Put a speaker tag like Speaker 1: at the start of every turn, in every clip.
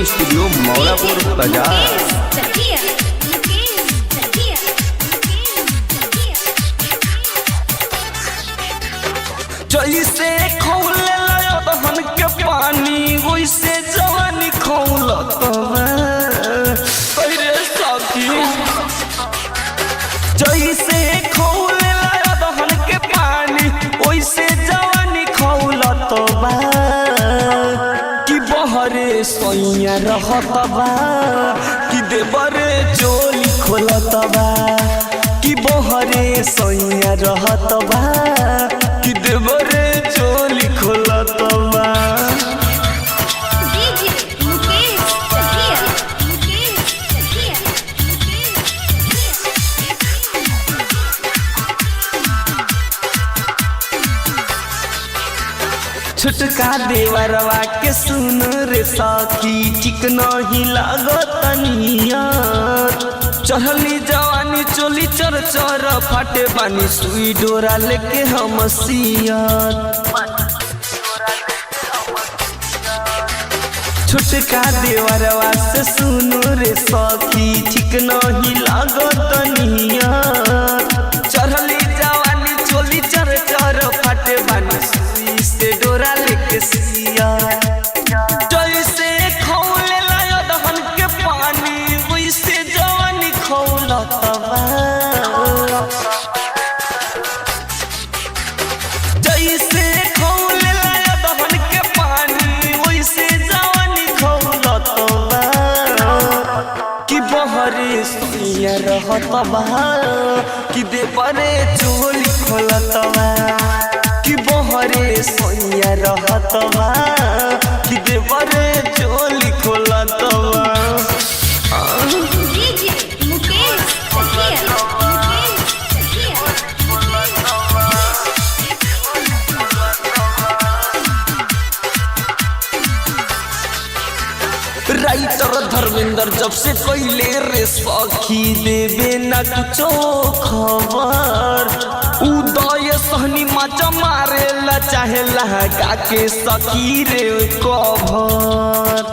Speaker 1: Recording studio Maulapur बाजार।
Speaker 2: जैसे खौले दहन के पानी वैसे जवानी खौलत सखी। जैसे खौले दहन के पानी वैसे जवानी खौलत बा कि बहरे सोइया रहत बा कि देवरे चोली खोलत बा कि बहरे सोइया रहत बा कि देवरे चोली खोलत बा। छुटका देवरवा के सुन रे सखी ठीक नहीं लागत नियत। चढ़ली जवानी चोली चर चर फाटे बानी सुई डोरा लेके हम सियत। छुटका देवरवा से सुन रे सखी ठीक नहीं लागत नियत। चढ़ली जवानी चोली चर चर फाटे बानी सुई से डोरा लेके सियत। जैसे खौले लायो दहन के पानी वैसे जवानी खौलत बा। जैसे खौले लायो दहन के पानी वैसे जवानी खौलत बा कि बहरे सोइया रहत बा कि देवरे चोली खोलत बा कि बहरे सोइया रहत बा कि देवरे चोली खोलत बा। राइटर धर्मेंद्र जब से कोयले रे सखी देवे न कुछो खबर। उदय सहनी मचा मारे ला चाहे लहका के सखी रे कभर।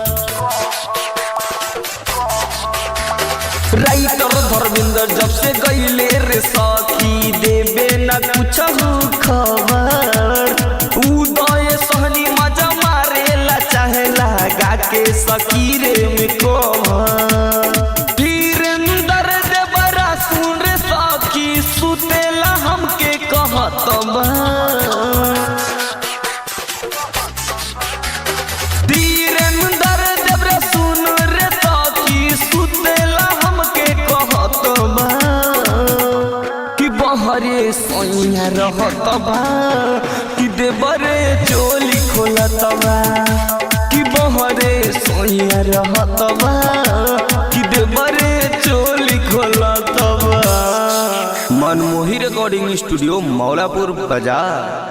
Speaker 2: राइटर धर्मेंद्र जब से गईले रे सखी देवे न कुछ खबर। उदय सहनी मजा मारे ला चाहे लगा के सखी रे में कभर। धीरेंद्र देवरा सुन रे सखी सुतेला हमके कहत बा। धीरेंद्र देवरा सुन रे सखी सुतेला हमके कहत बा कि बहरे सोइया रहत बा कि देवरे चोली खोलत बा कि बहरे सोइया रहत बा कि देवरे चोली खोलत बा।
Speaker 1: मनमोही रिकॉर्डिंग स्टूडियो मौलापुर बाजार।